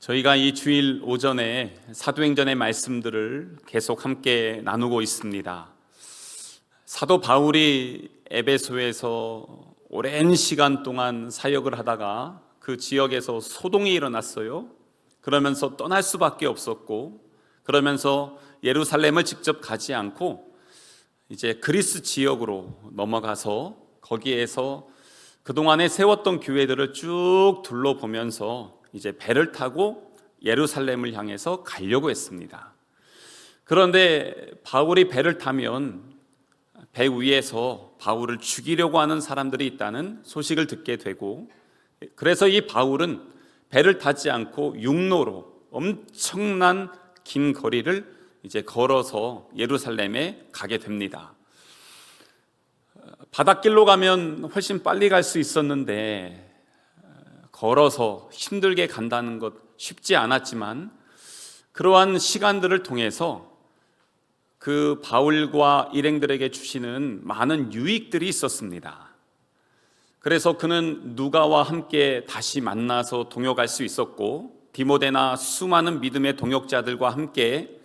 저희가 이 주일 오전에 사도행전의 말씀들을 계속 함께 나누고 있습니다. 사도 바울이 에베소에서 오랜 시간 동안 사역을 하다가 그 지역에서 소동이 일어났어요. 그러면서 떠날 수밖에 없었고, 그러면서 예루살렘을 직접 가지 않고 이제 그리스 지역으로 넘어가서 거기에서 그동안에 세웠던 교회들을 쭉 둘러보면서 이제 배를 타고 예루살렘을 향해서 가려고 했습니다. 그런데 바울이 배를 타면 배 위에서 바울을 죽이려고 하는 사람들이 있다는 소식을 듣게 되고, 그래서 이 바울은 배를 타지 않고 육로로 엄청난 긴 거리를 이제 걸어서 예루살렘에 가게 됩니다. 바닷길로 가면 훨씬 빨리 갈 수 있었는데 걸어서 힘들게 간다는 것 쉽지 않았지만, 그러한 시간들을 통해서 그 바울과 일행들에게 주시는 많은 유익들이 있었습니다. 그래서 그는 누가와 함께 다시 만나서 동역할 수 있었고, 디모데나 수많은 믿음의 동역자들과 함께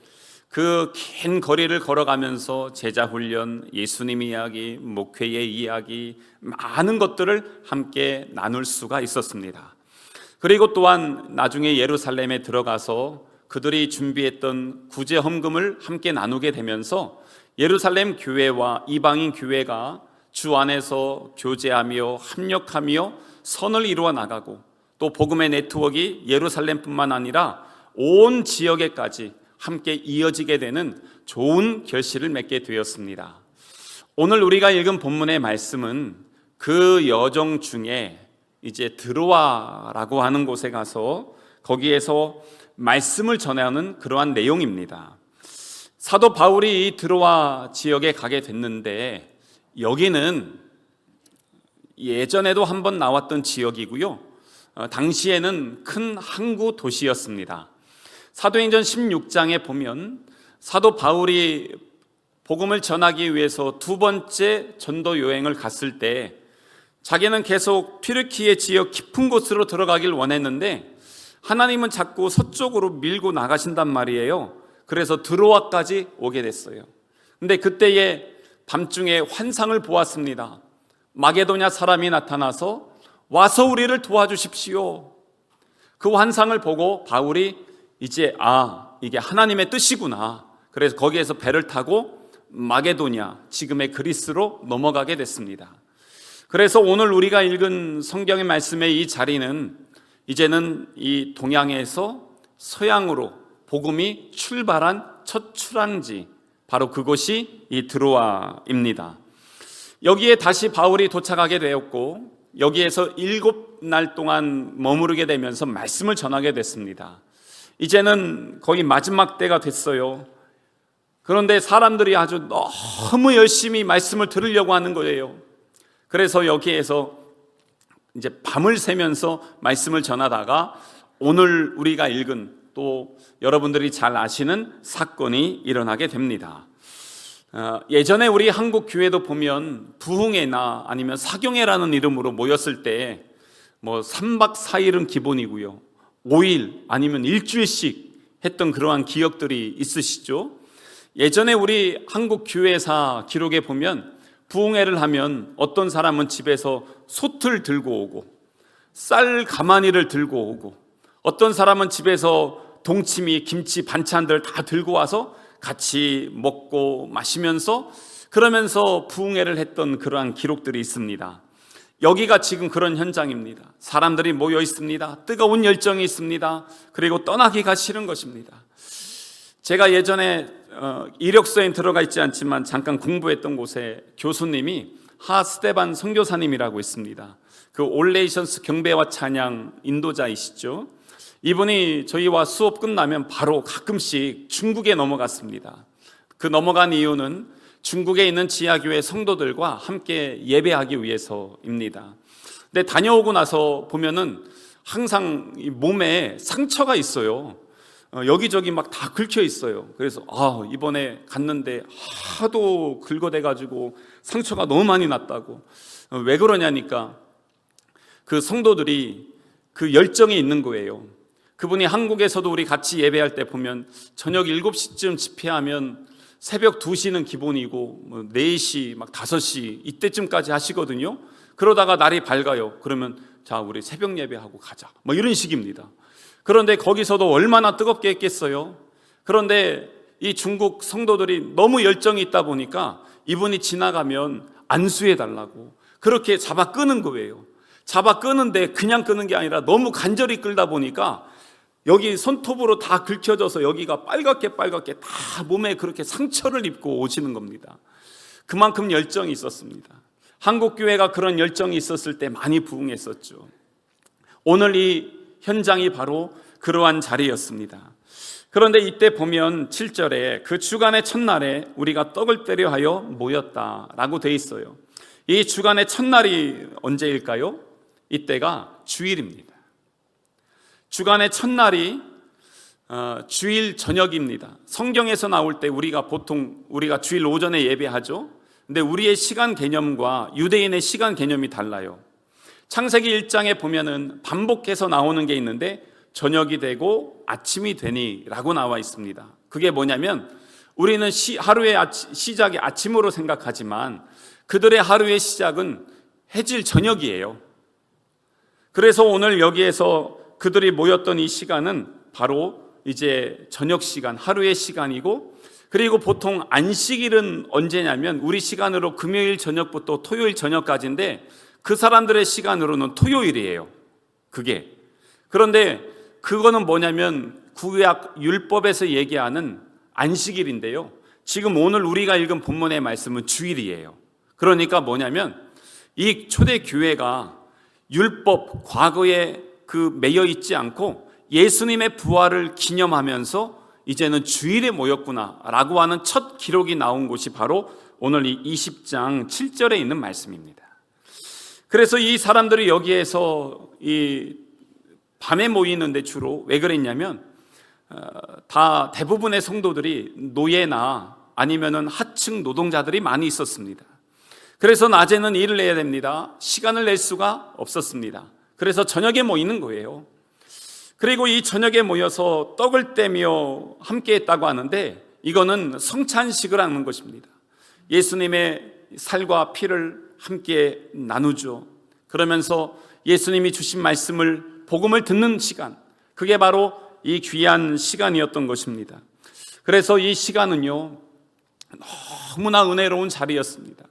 그 긴 거리를 걸어가면서 제자 훈련, 예수님 이야기, 목회의 이야기, 많은 것들을 함께 나눌 수가 있었습니다. 그리고 또한 나중에 예루살렘에 들어가서 그들이 준비했던 구제 헌금을 함께 나누게 되면서 예루살렘 교회와 이방인 교회가 주 안에서 교제하며 협력하며 선을 이루어 나가고, 또 복음의 네트워크가 예루살렘뿐만 아니라 온 지역에까지 함께 이어지게 되는 좋은 결실을 맺게 되었습니다. 오늘 우리가 읽은 본문의 말씀은 그 여정 중에 이제 드로아라고 하는 곳에 가서 거기에서 말씀을 전하는 그러한 내용입니다. 사도 바울이 이 드로아 지역에 가게 됐는데, 여기는 예전에도 한번 나왔던 지역이고요, 당시에는 큰 항구 도시였습니다. 사도행전 16장에 보면 사도 바울이 복음을 전하기 위해서 두 번째 전도 여행을 갔을 때 자기는 계속 튀르키예 지역 깊은 곳으로 들어가길 원했는데 하나님은 자꾸 서쪽으로 밀고 나가신단 말이에요. 그래서 드로아까지 오게 됐어요. 근데 그때에 밤중에 환상을 보았습니다. 마게도냐 사람이 나타나서 와서 우리를 도와주십시오. 그 환상을 보고 바울이 이제 이게 하나님의 뜻이구나. 그래서 거기에서 배를 타고 마게도냐, 지금의 그리스로 넘어가게 됐습니다. 그래서 오늘 우리가 읽은 성경의 말씀의 이 자리는 이제는 이 동양에서 서양으로 복음이 출발한 첫 출항지, 바로 그곳이 이 드로아입니다. 여기에 다시 바울이 도착하게 되었고, 여기에서 7날 동안 머무르게 되면서 말씀을 전하게 됐습니다. 이제는 거의 마지막 때가 됐어요. 그런데 사람들이 아주 너무 열심히 말씀을 들으려고 하는 거예요. 그래서 여기에서 이제 밤을 새면서 말씀을 전하다가 오늘 우리가 읽은, 또 여러분들이 잘 아시는 사건이 일어나게 됩니다. 예전에 우리 한국 교회도 보면 부흥회나 아니면 사경회라는 이름으로 모였을 때 3박 4일은 기본이고요, 5일 아니면 일주일씩 했던 그러한 기억들이 있으시죠? 예전에 우리 한국 교회사 기록에 보면 부흥회를 하면 어떤 사람은 집에서 솥을 들고 오고 쌀 가마니를 들고 오고, 어떤 사람은 집에서 동치미, 김치, 반찬들 다 들고 와서 같이 먹고 마시면서 그러면서 부흥회를 했던 그러한 기록들이 있습니다. 여기가 지금 그런 현장입니다. 사람들이 모여 있습니다. 뜨거운 열정이 있습니다. 그리고 떠나기가 싫은 것입니다. 제가 예전에 이력서에 들어가 있지 않지만 잠깐 공부했던 곳에 교수님이 하 스테반 선교사님이라고 있습니다. 그 올레이션스 경배와 찬양 인도자이시죠. 이분이 저희와 수업 끝나면 바로 가끔씩 중국에 넘어갔습니다. 그 넘어간 이유는 중국에 있는 지하교회 성도들과 함께 예배하기 위해서입니다. 근데 다녀오고 나서 보면은 항상 몸에 상처가 있어요. 여기저기 막 다 긁혀 있어요. 그래서 이번에 갔는데 하도 긁어대가지고 상처가 너무 많이 났다고. 왜 그러냐니까 그 성도들이 그 열정이 있는 거예요. 그분이 한국에서도 우리 같이 예배할 때 보면 저녁 7시쯤 집회하면 새벽 2시는 기본이고 4시, 막 5시 이때쯤까지 하시거든요. 그러다가 날이 밝아요. 그러면 자, 우리 새벽 예배하고 가자. 뭐 이런 식입니다. 그런데 거기서도 얼마나 뜨겁게 했겠어요. 그런데 이 중국 성도들이 너무 열정이 있다 보니까 이분이 지나가면 안수해 달라고 그렇게 잡아 끄는 거예요. 잡아 끄는데 그냥 끄는 게 아니라 너무 간절히 끌다 보니까 여기 손톱으로 다 긁혀져서 여기가 빨갛게 다 몸에 그렇게 상처를 입고 오시는 겁니다. 그만큼 열정이 있었습니다. 한국 교회가 그런 열정이 있었을 때 많이 부흥했었죠. 오늘 이 현장이 바로 그러한 자리였습니다. 그런데 이때 보면 7절에 그 주간의 첫날에 우리가 떡을 떼려 하여 모였다라고 돼 있어요. 이 주간의 첫날이 언제일까요? 이때가 주일입니다. 주간의 첫날이 주일 저녁입니다. 성경에서 나올 때 보통 우리가 주일 오전에 예배하죠. 근데 우리의 시간 개념과 유대인의 시간 개념이 달라요. 창세기 1장에 보면은 반복해서 나오는 게 있는데 저녁이 되고 아침이 되니라고 나와 있습니다. 그게 뭐냐면 우리는 하루의 시작이 아침으로 생각하지만 그들의 하루의 시작은 해질 저녁이에요. 그래서 오늘 여기에서 그들이 모였던 이 시간은 바로 이제 저녁 시간, 하루의 시간이고, 그리고 보통 안식일은 언제냐면 우리 시간으로 금요일 저녁부터 토요일 저녁까지인데 그 사람들의 시간으로는 토요일이에요. 그게. 그런데 그거는 뭐냐면 구약 율법에서 얘기하는 안식일인데요. 지금 오늘 우리가 읽은 본문의 말씀은 주일이에요. 그러니까 뭐냐면 이 초대 교회가 율법 과거에 매여 있지 않고 예수님의 부활을 기념하면서 이제는 주일에 모였구나라고 하는 첫 기록이 나온 곳이 바로 오늘 이 20장 7절에 있는 말씀입니다. 그래서 이 사람들이 여기에서 이 밤에 모이는데 주로 왜 그랬냐면 다 대부분의 성도들이 노예나 아니면은 하층 노동자들이 많이 있었습니다. 그래서 낮에는 일을 해야 됩니다. 시간을 낼 수가 없었습니다. 그래서 저녁에 모이는 거예요. 그리고 이 저녁에 모여서 떡을 떼며 함께 했다고 하는데 이거는 성찬식을 하는 것입니다. 예수님의 살과 피를 함께 나누죠. 그러면서 예수님이 주신 말씀을 복음을 듣는 시간, 그게 바로 이 귀한 시간이었던 것입니다. 그래서 이 시간은요 너무나 은혜로운 자리였습니다.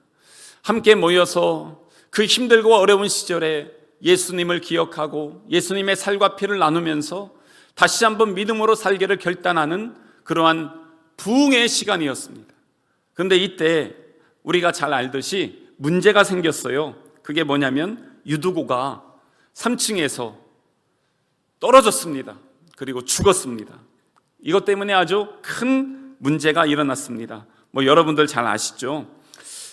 함께 모여서 그 힘들고 어려운 시절에 예수님을 기억하고 예수님의 살과 피를 나누면서 다시 한번 믿음으로 살기를 결단하는 그러한 부흥의 시간이었습니다. 그런데 이때 우리가 잘 알듯이 문제가 생겼어요. 그게 뭐냐면 유두고가 3층에서 떨어졌습니다. 그리고 죽었습니다. 이것 때문에 아주 큰 문제가 일어났습니다. 여러분들 잘 아시죠?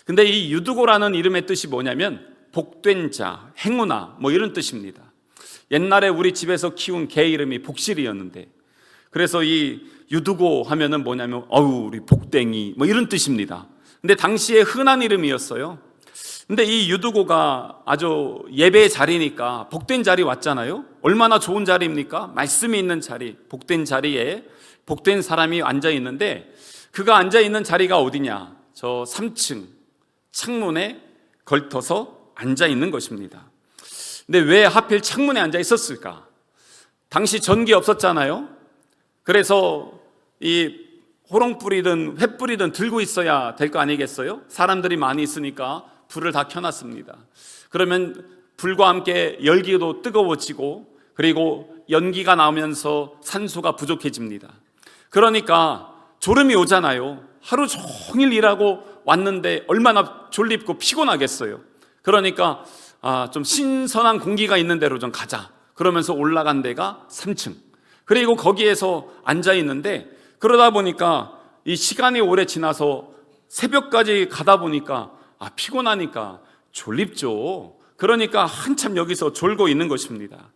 근데 이 유두고라는 이름의 뜻이 뭐냐면 복된 자, 행운아 이런 뜻입니다. 옛날에 우리 집에서 키운 개 이름이 복실이었는데 그래서 이 유두고 하면은 뭐냐면 우리 복댕이 이런 뜻입니다. 근데 당시에 흔한 이름이었어요. 근데 이 유두고가 아주 예배의 자리니까 복된 자리 왔잖아요. 얼마나 좋은 자리입니까? 말씀이 있는 자리, 복된 자리에 복된 사람이 앉아 있는데 그가 앉아 있는 자리가 어디냐? 저 3층 창문에 걸터서 앉아 있는 것입니다. 근데 왜 하필 창문에 앉아 있었을까? 당시 전기 없었잖아요. 그래서 이 호롱 뿌리든 횃 뿌리든 들고 있어야 될 거 아니겠어요? 사람들이 많이 있으니까 불을 다 켜놨습니다. 그러면 불과 함께 열기도 뜨거워지고 그리고 연기가 나오면서 산소가 부족해집니다. 그러니까 졸음이 오잖아요. 하루 종일 일하고 왔는데 얼마나 졸립고 피곤하겠어요. 그러니까 좀 신선한 공기가 있는 데로 좀 가자. 그러면서 올라간 데가 3층. 그리고 거기에서 앉아 있는데 그러다 보니까 이 시간이 오래 지나서 새벽까지 가다 보니까 피곤하니까 졸립죠. 그러니까 한참 여기서 졸고 있는 것입니다.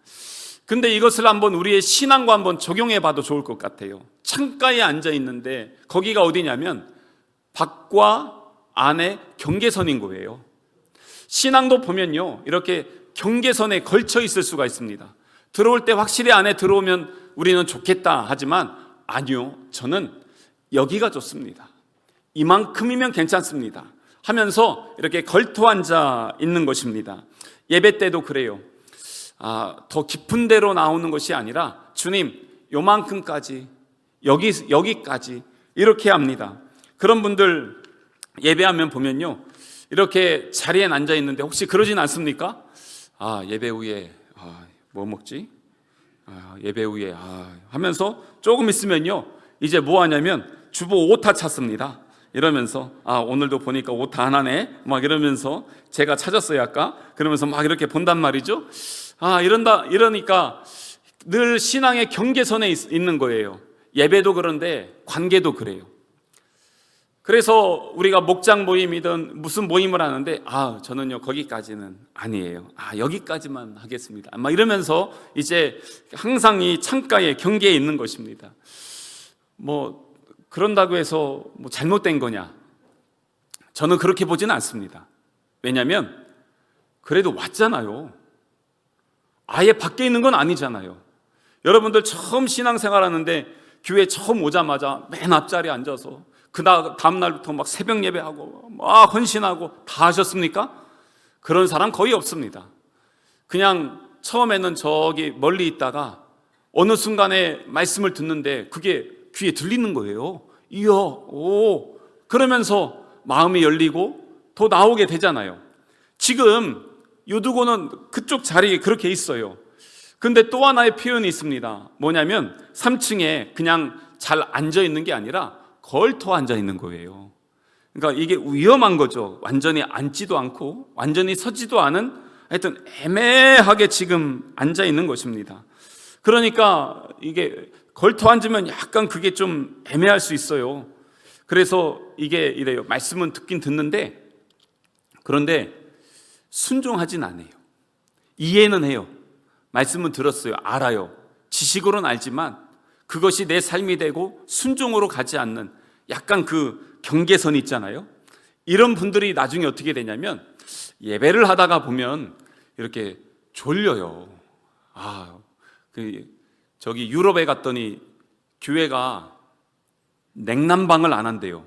근데 이것을 한번 우리의 신앙과 한번 적용해 봐도 좋을 것 같아요. 창가에 앉아 있는데 거기가 어디냐면 밖과 안에 경계선인 거예요. 신앙도 보면요 이렇게 경계선에 걸쳐 있을 수가 있습니다. 들어올 때 확실히 안에 들어오면 우리는 좋겠다 하지만 아니요, 저는 여기가 좋습니다. 이만큼이면 괜찮습니다 하면서 이렇게 걸터 앉아 있는 것입니다. 예배 때도 그래요. 더 깊은 데로 나오는 것이 아니라 주님 요만큼까지, 여기까지 이렇게 합니다. 그런 분들 예배하면 보면요, 이렇게 자리에 앉아 있는데 혹시 그러진 않습니까? 예배 후에 뭐 먹지? 예배 후에 하면서 조금 있으면요, 이제 뭐 하냐면 주보 오타 찾습니다. 이러면서 오늘도 보니까 오타 하나네 막 이러면서 제가 찾았어요 아까. 그러면서 막 이렇게 본단 말이죠. 이러니까 늘 신앙의 경계선에 있는 거예요. 예배도 그런데 관계도 그래요. 그래서 우리가 목장 모임이든 무슨 모임을 하는데 저는요 거기까지는 아니에요. 여기까지만 하겠습니다. 막 이러면서 이제 항상 이 창가에 경계에 있는 것입니다. 뭐 그런다고 해서 뭐 잘못된 거냐? 저는 그렇게 보지는 않습니다. 왜냐하면 그래도 왔잖아요. 아예 밖에 있는 건 아니잖아요. 여러분들 처음 신앙생활하는데 교회 처음 오자마자 맨 앞자리에 앉아서 다음 날부터 막 새벽 예배하고 막 헌신하고 다 하셨습니까? 그런 사람 거의 없습니다. 그냥 처음에는 저기 멀리 있다가 어느 순간에 말씀을 듣는데 그게 귀에 들리는 거예요. 그러면서 마음이 열리고 더 나오게 되잖아요. 지금 유두고는 그쪽 자리에 그렇게 있어요. 근데 또 하나의 표현이 있습니다. 뭐냐면 3층에 그냥 잘 앉아 있는 게 아니라 걸터 앉아 있는 거예요. 그러니까 이게 위험한 거죠. 완전히 앉지도 않고 완전히 서지도 않은, 하여튼 애매하게 지금 앉아 있는 것입니다. 그러니까 이게 걸터 앉으면 약간 그게 좀 애매할 수 있어요. 그래서 이게 이래요. 말씀은 듣긴 듣는데 그런데 순종하진 않아요. 이해는 해요. 말씀은 들었어요. 알아요. 지식으로는 알지만 그것이 내 삶이 되고 순종으로 가지 않는 약간 그 경계선이 있잖아요. 이런 분들이 나중에 어떻게 되냐면 예배를 하다가 보면 이렇게 졸려요. 저기 유럽에 갔더니 교회가 냉난방을 안 한대요.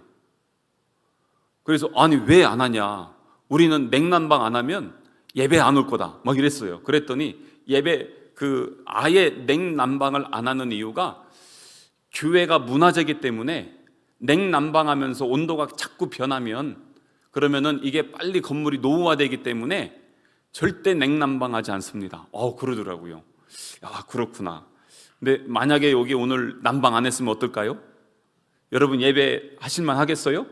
그래서 왜 안 하냐? 우리는 냉난방 안 하면 예배 안 올 거다. 막 이랬어요. 그랬더니 아예 냉난방을 안 하는 이유가 교회가 문화재이기 때문에 냉난방하면서 온도가 자꾸 변하면 그러면은 이게 빨리 건물이 노후화되기 때문에 절대 냉난방하지 않습니다. 그러더라고요. 그렇구나. 근데 만약에 여기 오늘 난방 안 했으면 어떨까요? 여러분 예배 하실만 하겠어요?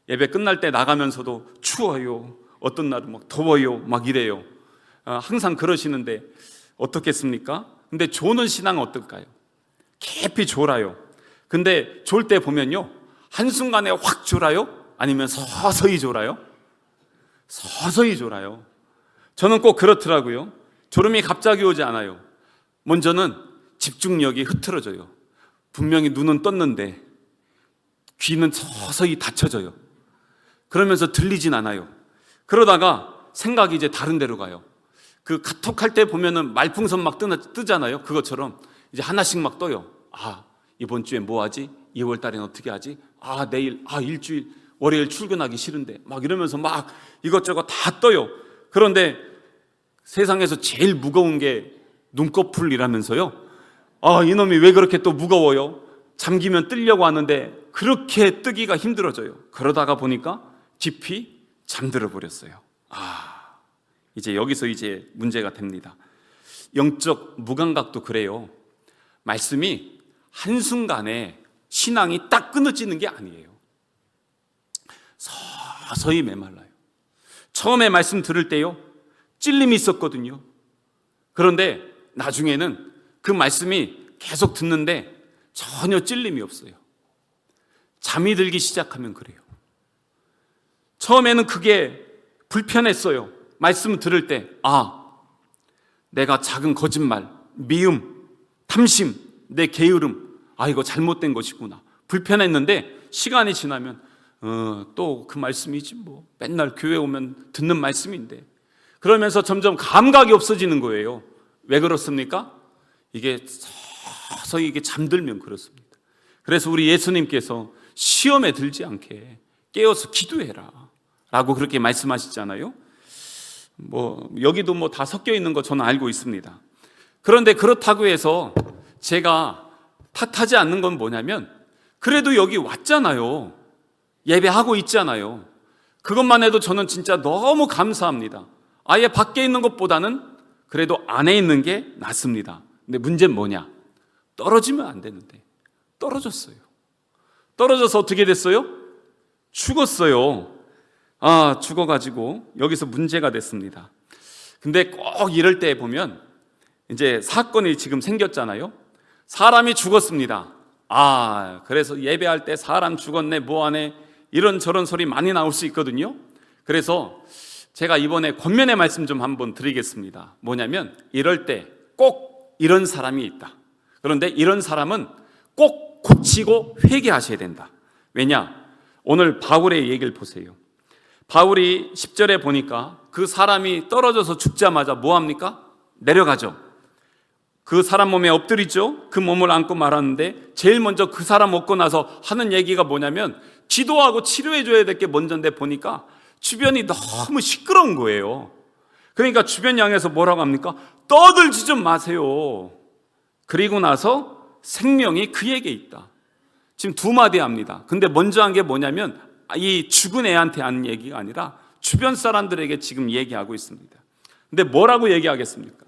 예배 끝날 때 나가면서도 추워요. 어떤 날은 막 더워요. 막 이래요. 항상 그러시는데 어떻겠습니까? 근데 조는 신앙은 어떨까요? 깊이 졸아요. 근데 졸 때 보면요, 한순간에 확 졸아요? 아니면 서서히 졸아요? 서서히 졸아요. 저는 꼭 그렇더라고요. 졸음이 갑자기 오지 않아요. 먼저는 집중력이 흐트러져요. 분명히 눈은 떴는데 귀는 서서히 닫혀져요. 그러면서 들리진 않아요. 그러다가 생각이 이제 다른 데로 가요. 그 카톡 할 때 보면은 말풍선 막 뜨잖아요. 그것처럼 이제 하나씩 막 떠요. 이번 주에 뭐 하지? 2월 달엔 어떻게 하지? 내일, 일주일, 월요일 출근하기 싫은데 막 이러면서 막 이것저것 다 떠요. 그런데 세상에서 제일 무거운 게 눈꺼풀이라면서요. 이놈이 왜 그렇게 또 무거워요? 잠기면 뜨려고 하는데 그렇게 뜨기가 힘들어져요. 그러다가 보니까 깊이 잠들어 버렸어요. 이제 여기서 이제 문제가 됩니다. 영적 무감각도 그래요. 말씀이 한순간에 신앙이 딱 끊어지는 게 아니에요. 서서히 메말라요. 처음에 말씀 들을 때요, 찔림이 있었거든요. 그런데 나중에는 그 말씀이 계속 듣는데 전혀 찔림이 없어요. 잠이 들기 시작하면 그래요. 처음에는 그게 불편했어요. 말씀 들을 때 내가 작은 거짓말, 미움, 탐심, 내 게으름, 이거 잘못된 것이구나. 불편했는데 시간이 지나면 또 그 말씀이지 뭐. 맨날 교회 오면 듣는 말씀인데. 그러면서 점점 감각이 없어지는 거예요. 왜 그렇습니까? 이게 서서히 이게 잠들면 그렇습니다. 그래서 우리 예수님께서 시험에 들지 않게 깨어서 기도해라 라고 그렇게 말씀하시잖아요. 여기도 다 섞여 있는 거 저는 알고 있습니다. 그런데 그렇다고 해서 제가 탓하지 않는 건 뭐냐면, 그래도 여기 왔잖아요. 예배하고 있잖아요. 그것만 해도 저는 진짜 너무 감사합니다. 아예 밖에 있는 것보다는 그래도 안에 있는 게 낫습니다. 근데 문제는 뭐냐? 떨어지면 안 되는데 떨어졌어요. 떨어져서 어떻게 됐어요? 죽었어요. 죽어가지고 여기서 문제가 됐습니다. 근데 꼭 이럴 때 보면 이제 사건이 지금 생겼잖아요. 사람이 죽었습니다. 그래서 예배할 때 사람 죽었네 뭐하네 이런저런 소리 많이 나올 수 있거든요. 그래서 제가 이번에 권면의 말씀 좀 한번 드리겠습니다. 뭐냐면, 이럴 때 꼭 이런 사람이 있다. 그런데 이런 사람은 꼭 고치고 회개하셔야 된다. 왜냐? 오늘 바울의 얘기를 보세요. 바울이 10절에 보니까 그 사람이 떨어져서 죽자마자 뭐합니까? 내려가죠. 그 사람 몸에 엎드리죠. 그 몸을 안고 말하는데, 제일 먼저 그 사람 얻고 나서 하는 얘기가 뭐냐면, 기도하고 치료해 줘야 될 게 먼저인데 보니까 주변이 너무 시끄러운 거예요. 그러니까 주변 향해서 뭐라고 합니까? 떠들지 좀 마세요. 그리고 나서 생명이 그에게 있다. 지금 두 마디 합니다. 근데 먼저 한 게 뭐냐면, 이 죽은 애한테 하는 얘기가 아니라 주변 사람들에게 지금 얘기하고 있습니다. 근데 뭐라고 얘기하겠습니까?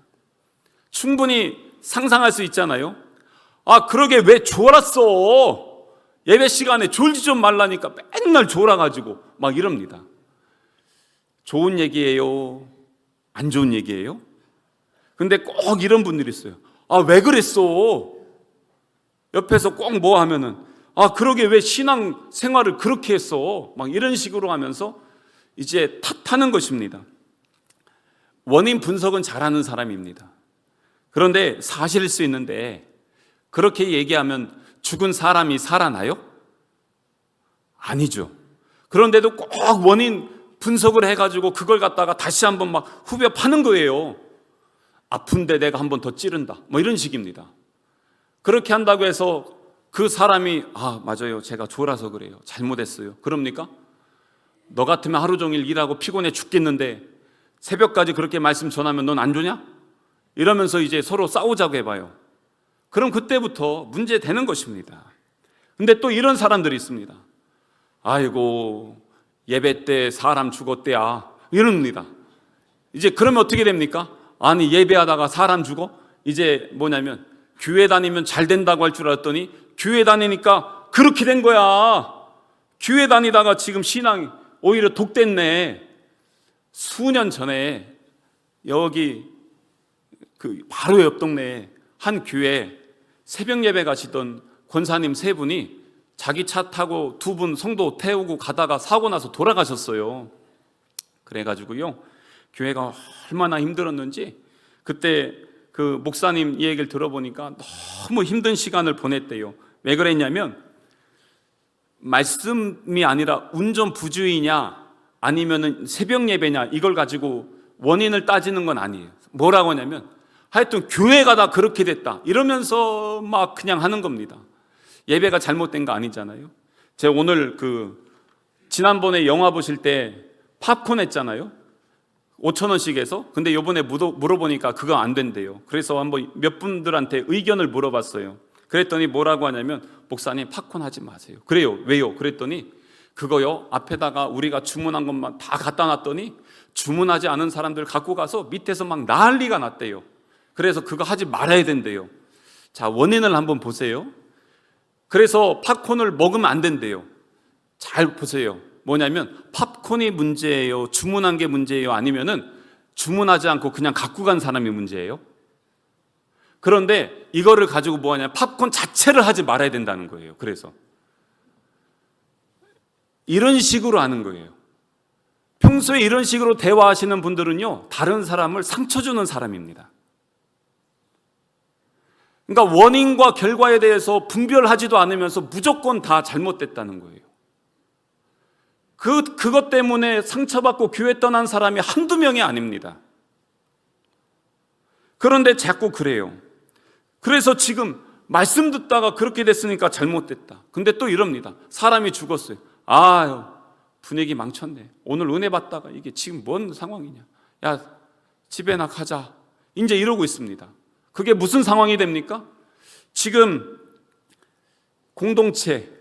충분히 상상할 수 있잖아요. 그러게 왜 졸았어? 예배 시간에 졸지 좀 말라니까 맨날 졸아가지고 막 이럽니다. 좋은 얘기예요? 안 좋은 얘기예요? 근데 꼭 이런 분들이 있어요. 왜 그랬어? 옆에서 꼭 뭐 하면은, 그러게 왜 신앙 생활을 그렇게 했어? 막 이런 식으로 하면서 이제 탓하는 것입니다. 원인 분석은 잘하는 사람입니다. 그런데 사실일 수 있는데, 그렇게 얘기하면 죽은 사람이 살아나요? 아니죠. 그런데도 꼭 원인 분석을 해가지고 그걸 갖다가 다시 한번 막 후벼 파는 거예요. 아픈데 내가 한번 더 찌른다 뭐 이런 식입니다. 그렇게 한다고 해서 그 사람이 맞아요, 제가 졸아서 그래요, 잘못했어요, 그럽니까? 너 같으면 하루 종일 일하고 피곤해 죽겠는데 새벽까지 그렇게 말씀 전하면 넌 안 좋냐? 이러면서 이제 서로 싸우자고 해봐요. 그럼 그때부터 문제 되는 것입니다. 근데 또 이런 사람들이 있습니다. 아이고, 예배 때 사람 죽었대야 이럽니다. 이제 그러면 어떻게 됩니까? 아니, 예배하다가 사람 죽어? 이제 뭐냐면, 교회 다니면 잘 된다고 할 줄 알았더니 교회 다니니까 그렇게 된 거야. 교회 다니다가 지금 신앙이 오히려 독됐네. 수년 전에 여기 바로 옆 동네에 한 교회 새벽 예배 가시던 권사님 세 분이 자기 차 타고 두 분 성도 태우고 가다가 사고 나서 돌아가셨어요. 그래가지고요, 교회가 얼마나 힘들었는지 그때 그 목사님 이 얘기를 들어보니까 너무 힘든 시간을 보냈대요. 왜 그랬냐면, 말씀이 아니라 운전 부주의냐 아니면은 새벽 예배냐 이걸 가지고 원인을 따지는 건 아니에요. 뭐라고 하냐면, 하여튼 교회가 다 그렇게 됐다 이러면서 막 그냥 하는 겁니다. 예배가 잘못된 거 아니잖아요. 제가 오늘 지난번에 영화 보실 때 팝콘 했잖아요. 5,000원씩 해서. 근데 요번에 물어보니까 그거 안 된대요. 그래서 한번 몇 분들한테 의견을 물어봤어요. 그랬더니 뭐라고 하냐면, 목사님 팝콘 하지 마세요. 그래요. 왜요? 그랬더니 그거요, 앞에다가 우리가 주문한 것만 다 갖다 놨더니 주문하지 않은 사람들 갖고 가서 밑에서 막 난리가 났대요. 그래서 그거 하지 말아야 된대요. 자, 원인을 한번 보세요. 그래서 팝콘을 먹으면 안 된대요. 잘 보세요. 뭐냐면, 팝콘이 문제예요? 주문한 게 문제예요? 아니면은 주문하지 않고 그냥 갖고 간 사람이 문제예요? 그런데 이거를 가지고 뭐하냐, 팝콘 자체를 하지 말아야 된다는 거예요. 그래서 이런 식으로 하는 거예요. 평소에 이런 식으로 대화하시는 분들은요, 다른 사람을 상처 주는 사람입니다. 그러니까 원인과 결과에 대해서 분별하지도 않으면서 무조건 다 잘못됐다는 거예요. 그것 때문에 상처받고 교회 떠난 사람이 한두 명이 아닙니다. 그런데 자꾸 그래요. 그래서 지금 말씀 듣다가 그렇게 됐으니까 잘못됐다. 근데 또 이럽니다. 사람이 죽었어요. 아유, 분위기 망쳤네. 오늘 은혜 받다가 이게 지금 뭔 상황이냐. 야, 집에나 가자. 이제 이러고 있습니다. 그게 무슨 상황이 됩니까? 지금 공동체,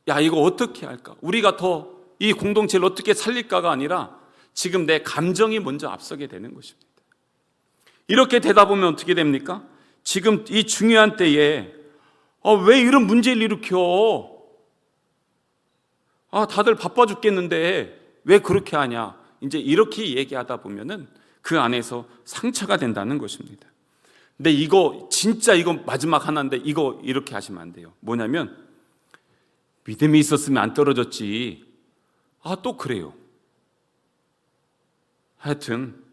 야, 이거 어떻게 할까? 우리가 더 이 공동체를 어떻게 살릴까가 아니라 지금 내 감정이 먼저 앞서게 되는 것입니다. 이렇게 되다 보면 어떻게 됩니까? 지금 이 중요한 때에 왜 이런 문제를 일으켜? 다들 바빠 죽겠는데 왜 그렇게 하냐? 이제 이렇게 얘기하다 보면은 그 안에서 상처가 된다는 것입니다. 근데 이거 진짜 이거 마지막 하나인데 이거 이렇게 하시면 안 돼요. 뭐냐면 믿음이 있었으면 안 떨어졌지. 또 그래요. 하여튼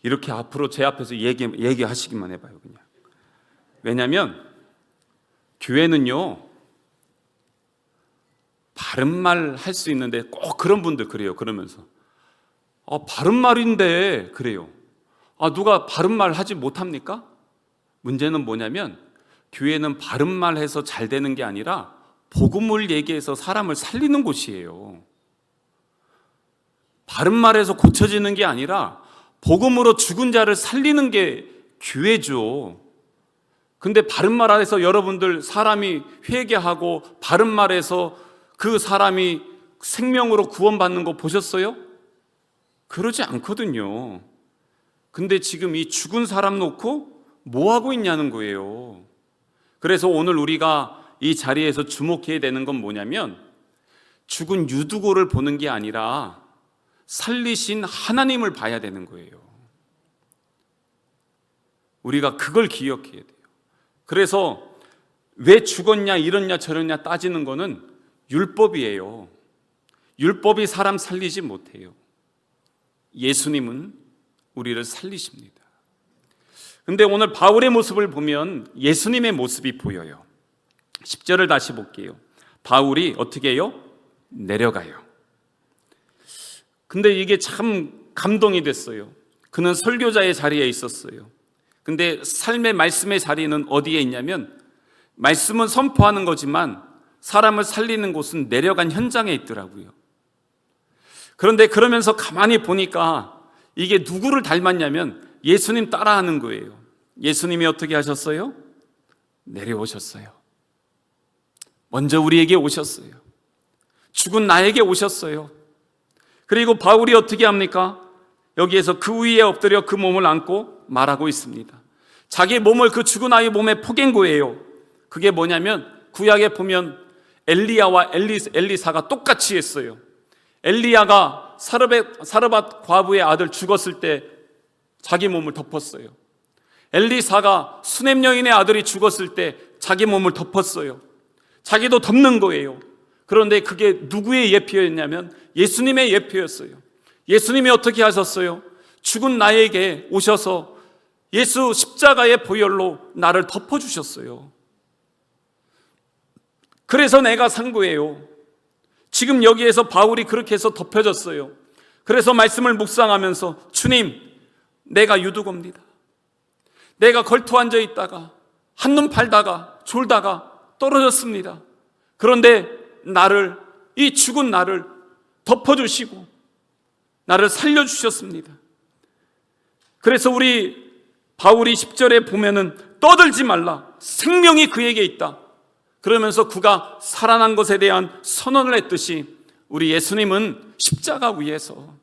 이렇게 앞으로 제 앞에서 얘기하시기만 해봐요, 그냥. 왜냐하면 교회는요, 바른 말 할 수 있는데 꼭 그런 분들 그래요. 그러면서 바른 말인데 그래요. 누가 바른 말 하지 못합니까? 문제는 뭐냐면 교회는 바른 말 해서 잘 되는 게 아니라 복음을 얘기해서 사람을 살리는 곳이에요. 바른 말에서 고쳐지는 게 아니라 복음으로 죽은 자를 살리는 게 교회죠. 근데 바른 말에서 여러분들 사람이 회개하고 바른 말에서 그 사람이 생명으로 구원받는 거 보셨어요? 그러지 않거든요. 근데 지금 이 죽은 사람 놓고 뭐 하고 있냐는 거예요. 그래서 오늘 우리가 이 자리에서 주목해야 되는 건 뭐냐면 죽은 유두고를 보는 게 아니라 살리신 하나님을 봐야 되는 거예요. 우리가 그걸 기억해야 돼요. 그래서 왜 죽었냐 이렇냐 저렇냐 따지는 거는 율법이에요. 율법이 사람 살리지 못해요. 예수님은 우리를 살리십니다. 근데 오늘 바울의 모습을 보면 예수님의 모습이 보여요. 10절을 다시 볼게요. 바울이 어떻게 해요? 내려가요. 근데 이게 참 감동이 됐어요. 그는 설교자의 자리에 있었어요. 근데 삶의 말씀의 자리는 어디에 있냐면 말씀은 선포하는 거지만 사람을 살리는 곳은 내려간 현장에 있더라고요. 그런데 그러면서 가만히 보니까 이게 누구를 닮았냐면 예수님 따라하는 거예요. 예수님이 어떻게 하셨어요? 내려오셨어요. 먼저 우리에게 오셨어요. 죽은 나에게 오셨어요. 그리고 바울이 어떻게 합니까? 여기에서 그 위에 엎드려 그 몸을 안고 말하고 있습니다. 자기 몸을 그 죽은 아이 몸에 포갠 거예요. 그게 뭐냐면 구약에 보면 엘리야와 엘리사가 똑같이 했어요. 엘리야가 사르밧 과부의 아들 죽었을 때 자기 몸을 덮었어요. 엘리사가 수넴 여인의 아들이 죽었을 때 자기 몸을 덮었어요. 자기도 덮는 거예요. 그런데 그게 누구의 예표였냐면 예수님의 예표였어요. 예수님이 어떻게 하셨어요? 죽은 나에게 오셔서 예수 십자가의 보혈로 나를 덮어주셨어요. 그래서 내가 산 거예요. 지금 여기에서 바울이 그렇게 해서 덮여졌어요. 그래서 말씀을 묵상하면서 주님, 내가 유두고입니다. 내가 걸터 앉아 있다가 한눈 팔다가 졸다가 떨어졌습니다. 그런데 나를, 이 죽은 나를 덮어주시고 나를 살려주셨습니다. 그래서 우리 바울이 10절에 보면은 떠들지 말라, 생명이 그에게 있다. 그러면서 그가 살아난 것에 대한 선언을 했듯이 우리 예수님은 십자가 위에서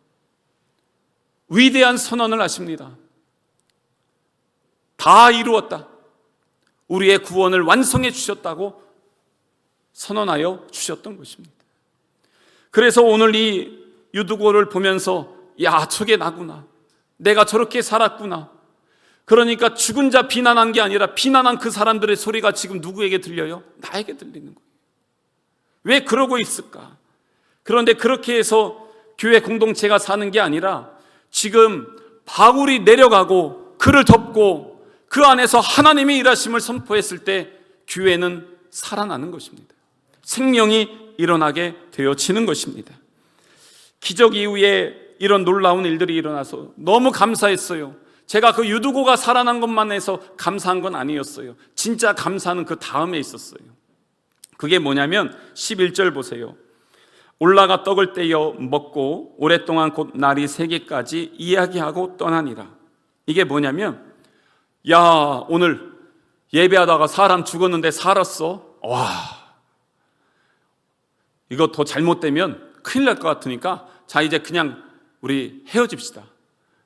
위대한 선언을 하십니다. 다 이루었다. 우리의 구원을 완성해 주셨다고 선언하여 주셨던 것입니다. 그래서 오늘 이 유두고를 보면서 야, 저게 나구나. 내가 저렇게 살았구나. 그러니까 죽은 자 비난한 게 아니라 비난한 그 사람들의 소리가 지금 누구에게 들려요? 나에게 들리는 거예요. 왜 그러고 있을까? 그런데 그렇게 해서 교회 공동체가 사는 게 아니라 지금 바울이 내려가고 그를 덮고 그 안에서 하나님의 일하심을 선포했을 때 교회는 살아나는 것입니다. 생명이 일어나게 되어지는 것입니다. 기적 이후에 이런 놀라운 일들이 일어나서 너무 감사했어요. 제가 그 유두고가 살아난 것만 해서 감사한 건 아니었어요. 진짜 감사는 그 다음에 있었어요. 그게 뭐냐면 11절 보세요. 올라가 떡을 떼어 먹고 오랫동안 곧 날이 새기까지 이야기하고 떠나니라. 이게 뭐냐면, 야, 오늘 예배하다가 사람 죽었는데 살았어. 와, 이거 더 잘못되면 큰일 날 것 같으니까 자, 이제 그냥 우리 헤어집시다.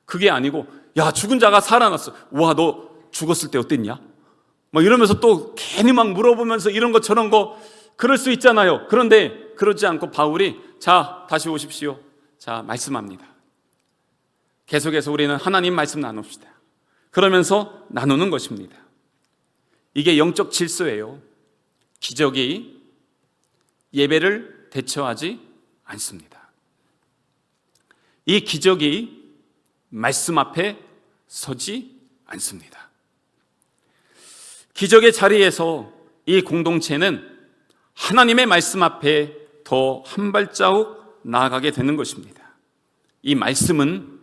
그게 아니고, 야, 죽은 자가 살아났어. 와, 너 죽었을 때 어땠냐? 뭐 이러면서 또 괜히 막 물어보면서 이런 거 저런 거 그럴 수 있잖아요. 그런데 그러지 않고 바울이, 자, 다시 오십시오. 자, 말씀합니다. 계속해서 우리는 하나님 말씀 나눕시다. 그러면서 나누는 것입니다. 이게 영적 질서예요. 기적이 예배를 대처하지 않습니다. 이 기적이 말씀 앞에 서지 않습니다. 기적의 자리에서 이 공동체는 하나님의 말씀 앞에 더 한 발자국 나아가게 되는 것입니다. 이 말씀은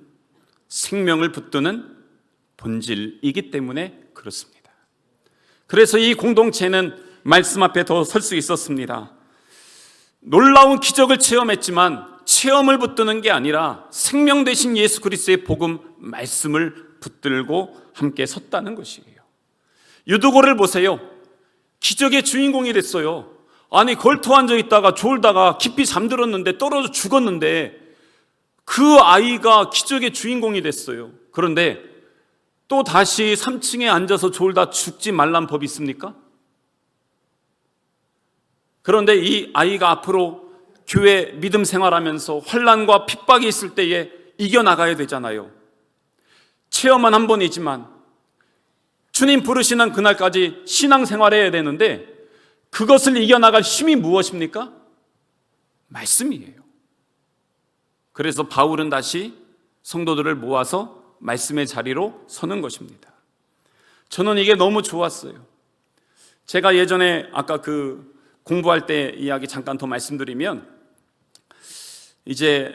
생명을 붙드는 본질이기 때문에 그렇습니다. 그래서 이 공동체는 말씀 앞에 더 설 수 있었습니다. 놀라운 기적을 체험했지만 체험을 붙드는 게 아니라 생명 되신 예수 그리스도의 복음 말씀을 붙들고 함께 섰다는 것이에요. 유두고를 보세요. 기적의 주인공이 됐어요. 아니, 걸터 앉아 있다가 졸다가 깊이 잠들었는데 떨어져 죽었는데 그 아이가 기적의 주인공이 됐어요. 그런데 또 다시 3층에 앉아서 졸다 죽지 말란 법이 있습니까? 그런데 이 아이가 앞으로 교회 믿음 생활하면서 환난과 핍박이 있을 때에 이겨나가야 되잖아요. 체험은 한 번이지만 주님 부르시는 그날까지 신앙생활해야 되는데 그것을 이겨나갈 힘이 무엇입니까? 말씀이에요. 그래서 바울은 다시 성도들을 모아서 말씀의 자리로 서는 것입니다. 저는 이게 너무 좋았어요. 제가 예전에 아까 그 공부할 때 이야기 잠깐 더 말씀드리면, 이제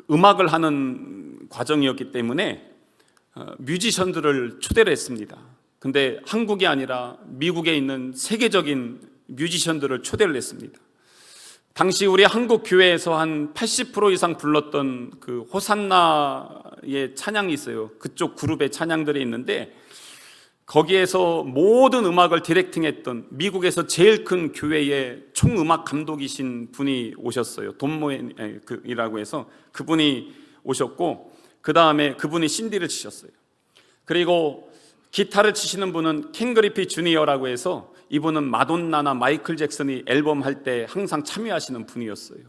음악을 하는 과정이었기 때문에 뮤지션들을 초대를 했습니다. 근데 한국이 아니라 미국에 있는 세계적인 뮤지션들을 초대를 했습니다. 당시 우리 한국 교회에서 한 80% 이상 불렀던 그 호산나의 찬양이 있어요. 그쪽 그룹의 찬양들이 있는데 거기에서 모든 음악을 디렉팅했던 미국에서 제일 큰 교회의 총음악 감독이신 분이 오셨어요. 돈모엔이라고 해서 그분이 오셨고, 그 다음에 그분이 신디를 치셨어요. 그리고 기타를 치시는 분은 켄 그리피 주니어라고 해서 이분은 마돈나나 마이클 잭슨이 앨범 할 때 항상 참여하시는 분이었어요.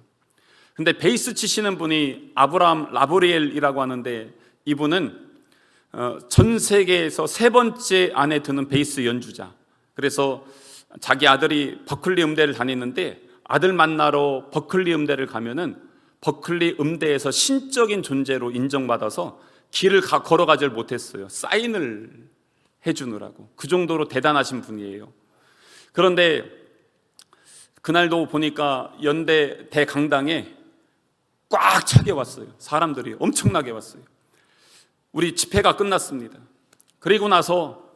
근데 베이스 치시는 분이 아브라함 라보리엘이라고 하는데 이분은 전 세계에서 세 번째 안에 드는 베이스 연주자. 그래서 자기 아들이 버클리 음대를 다니는데 아들 만나러 버클리 음대를 가면은 버클리 음대에서 신적인 존재로 인정받아서 길을 걸어가질 못했어요. 사인을 해주느라고. 그 정도로 대단하신 분이에요. 그런데 그날도 보니까 연대 대강당에 꽉 차게 왔어요. 사람들이 엄청나게 왔어요. 우리 집회가 끝났습니다. 그리고 나서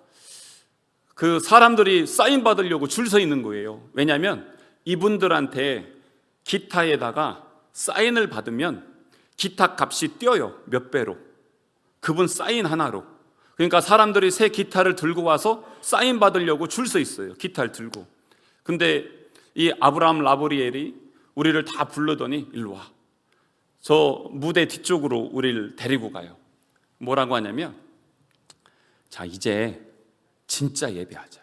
그 사람들이 사인 받으려고 줄 서 있는 거예요. 왜냐하면 이분들한테 기타에다가 사인을 받으면 기타 값이 뛰어요. 몇 배로. 그분 사인 하나로. 그러니까 사람들이 새 기타를 들고 와서 사인 받으려고 줄 서 있어요. 기타를 들고. 근데 이 아브라함 라보리엘이 우리를 다 부르더니 일로 와. 저 무대 뒤쪽으로 우리를 데리고 가요. 뭐라고 하냐면, 자, 이제 진짜 예배하자.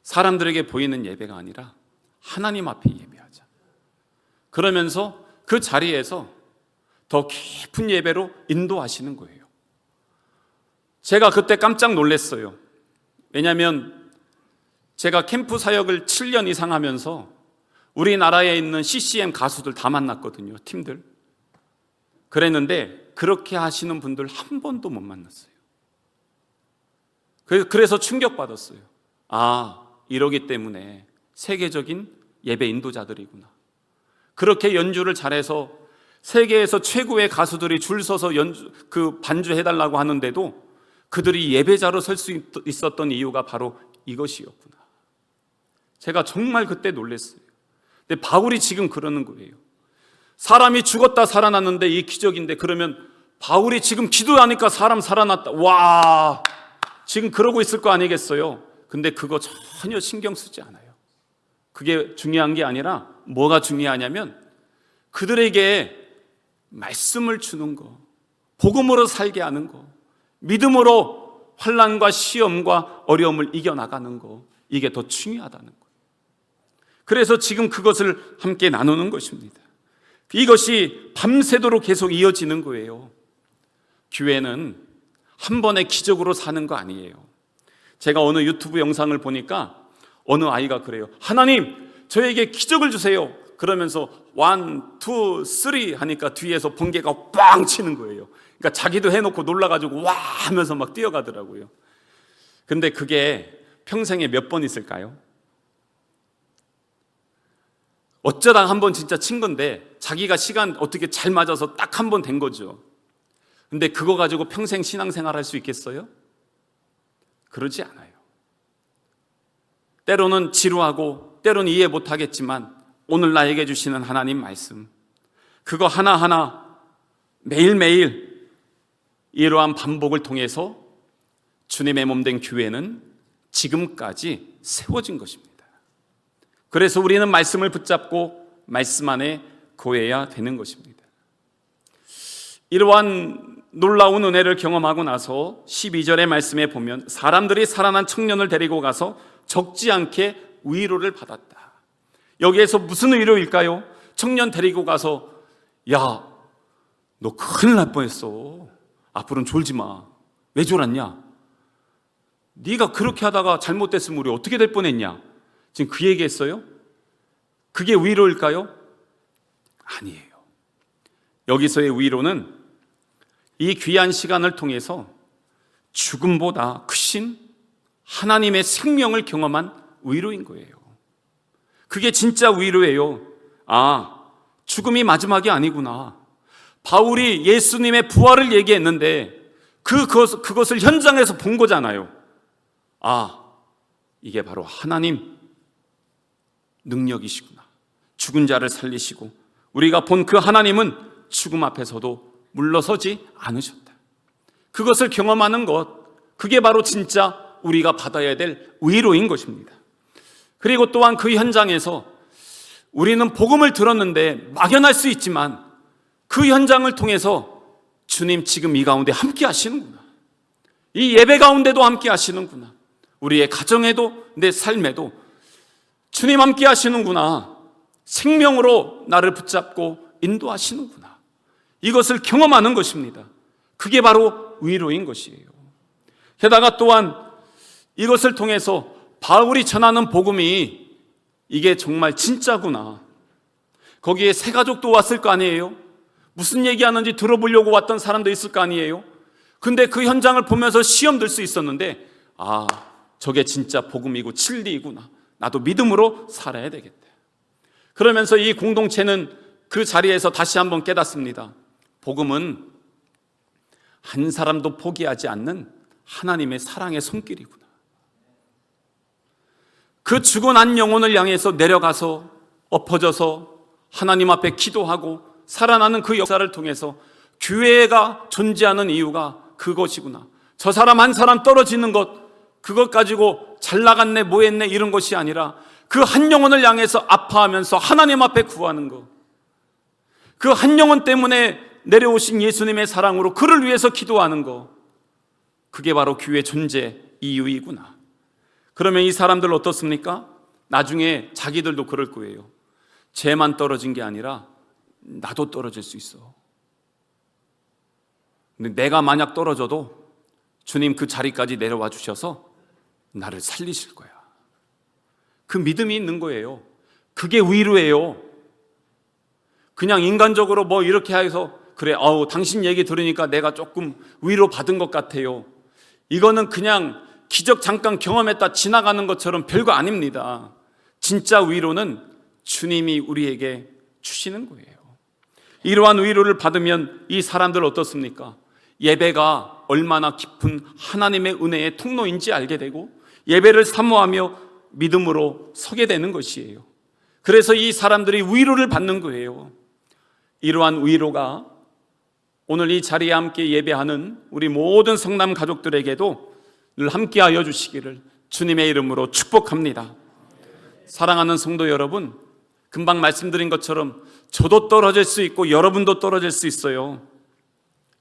사람들에게 보이는 예배가 아니라 하나님 앞에 예배하자. 그러면서 그 자리에서 더 깊은 예배로 인도하시는 거예요. 제가 그때 깜짝 놀랐어요. 왜냐하면 제가 캠프 사역을 7년 이상 하면서 우리나라에 있는 CCM 가수들 다 만났거든요. 팀들. 그랬는데 그렇게 하시는 분들 한 번도 못 만났어요. 그래서 충격받았어요. 아, 이러기 때문에 세계적인 예배 인도자들이구나. 그렇게 연주를 잘해서 세계에서 최고의 가수들이 줄 서서 반주해달라고 하는데도 그들이 예배자로 설 수 있었던 이유가 바로 이것이었구나. 제가 정말 그때 놀랐어요. 근데 바울이 지금 그러는 거예요. 사람이 죽었다 살아났는데 이 기적인데, 그러면 바울이 지금 기도하니까 사람 살아났다, 와, 지금 그러고 있을 거 아니겠어요? 근데 그거 전혀 신경 쓰지 않아요. 그게 중요한 게 아니라 뭐가 중요하냐면 그들에게 말씀을 주는 거, 복음으로 살게 하는 거, 믿음으로 환난과 시험과 어려움을 이겨나가는 거, 이게 더 중요하다는 거예요. 그래서 지금 그것을 함께 나누는 것입니다. 이것이 밤새도록 계속 이어지는 거예요. 교회는 한 번의 기적으로 사는 거 아니에요. 제가 어느 유튜브 영상을 보니까 어느 아이가 그래요. 하나님, 저에게 기적을 주세요. 그러면서 1, 2, 3 하니까 뒤에서 번개가 빵 치는 거예요. 그러니까 자기도 해놓고 놀라가지고 와 하면서 막 뛰어가더라고요. 근데 그게 평생에 몇 번 있을까요? 어쩌다 한 번 진짜 친 건데 자기가 시간 어떻게 잘 맞아서 딱 한 번 된 거죠. 근데 그거 가지고 평생 신앙생활 할 수 있겠어요? 그러지 않아요. 때로는 지루하고 때로는 이해 못하겠지만 오늘 나에게 주시는 하나님 말씀, 그거 하나하나 매일매일 이러한 반복을 통해서 주님의 몸된 교회는 지금까지 세워진 것입니다. 그래서 우리는 말씀을 붙잡고 말씀 안에 거해야 되는 것입니다. 이러한 놀라운 은혜를 경험하고 나서 12절의 말씀에 보면 사람들이 살아난 청년을 데리고 가서 적지 않게 위로를 받았다. 여기에서 무슨 위로일까요? 청년 데리고 가서 야, 너 큰일 날 뻔했어. 앞으로는 졸지 마. 왜 졸았냐? 네가 그렇게 하다가 잘못됐으면 우리 어떻게 될 뻔했냐? 지금 그 얘기했어요? 그게 위로일까요? 아니에요. 여기서의 위로는 이 귀한 시간을 통해서 죽음보다 크신 하나님의 생명을 경험한 위로인 거예요. 그게 진짜 위로예요. 아, 죽음이 마지막이 아니구나. 바울이 예수님의 부활을 얘기했는데 그것을 현장에서 본 거잖아요. 아, 이게 바로 하나님 능력이시구나. 죽은 자를 살리시고 우리가 본 그 하나님은 죽음 앞에서도 물러서지 않으셨다. 그것을 경험하는 것, 그게 바로 진짜 우리가 받아야 될 위로인 것입니다. 그리고 또한 그 현장에서 우리는 복음을 들었는데 막연할 수 있지만 그 현장을 통해서 주님 지금 이 가운데 함께 하시는구나. 이 예배 가운데도 함께 하시는구나. 우리의 가정에도 내 삶에도 주님 함께 하시는구나. 생명으로 나를 붙잡고 인도하시는구나. 이것을 경험하는 것입니다. 그게 바로 위로인 것이에요. 게다가 또한 이것을 통해서 바울이 전하는 복음이 이게 정말 진짜구나. 거기에 새 가족도 왔을 거 아니에요? 무슨 얘기하는지 들어보려고 왔던 사람도 있을 거 아니에요? 근데 그 현장을 보면서 시험 들 수 있었는데, 아, 저게 진짜 복음이고 진리이구나. 나도 믿음으로 살아야 되겠다. 그러면서 이 공동체는 그 자리에서 다시 한번 깨닫습니다. 복음은 한 사람도 포기하지 않는 하나님의 사랑의 손길이구나. 그 죽은 한 영혼을 향해서 내려가서 엎어져서 하나님 앞에 기도하고 살아나는 그 역사를 통해서 교회가 존재하는 이유가 그것이구나. 저 사람 한 사람 떨어지는 것, 그것 가지고 잘 나갔네 뭐 했네 이런 것이 아니라 그 한 영혼을 향해서 아파하면서 하나님 앞에 구하는 것, 그 한 영혼 때문에 내려오신 예수님의 사랑으로 그를 위해서 기도하는 것, 그게 바로 교회 존재 이유이구나. 그러면 이 사람들 어떻습니까? 나중에 자기들도 그럴 거예요. 쟤만 떨어진 게 아니라 나도 떨어질 수 있어. 근데 내가 만약 떨어져도 주님 그 자리까지 내려와 주셔서 나를 살리실 거야. 그 믿음이 있는 거예요. 그게 위로예요. 그냥 인간적으로 뭐 이렇게 해서 그래, 당신 얘기 들으니까 내가 조금 위로받은 것 같아요. 이거는 그냥 기적 잠깐 경험했다 지나가는 것처럼 별거 아닙니다. 진짜 위로는 주님이 우리에게 주시는 거예요. 이러한 위로를 받으면 이 사람들 어떻습니까? 예배가 얼마나 깊은 하나님의 은혜의 통로인지 알게 되고 예배를 사모하며 믿음으로 서게 되는 것이에요. 그래서 이 사람들이 위로를 받는 거예요. 이러한 위로가 오늘 이 자리에 함께 예배하는 우리 모든 성남 가족들에게도 늘 함께하여 주시기를 주님의 이름으로 축복합니다. 사랑하는 성도 여러분, 금방 말씀드린 것처럼 저도 떨어질 수 있고 여러분도 떨어질 수 있어요.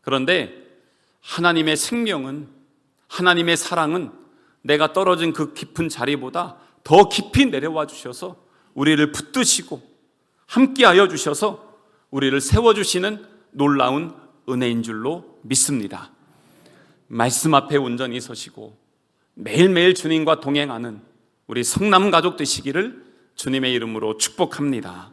그런데 하나님의 생명은, 하나님의 사랑은 내가 떨어진 그 깊은 자리보다 더 깊이 내려와 주셔서 우리를 붙드시고 함께하여 주셔서 우리를 세워주시는 놀라운 은혜인 줄로 믿습니다. 말씀 앞에 온전히 서시고 매일매일 주님과 동행하는 우리 성남 가족 되시기를 주님의 이름으로 축복합니다.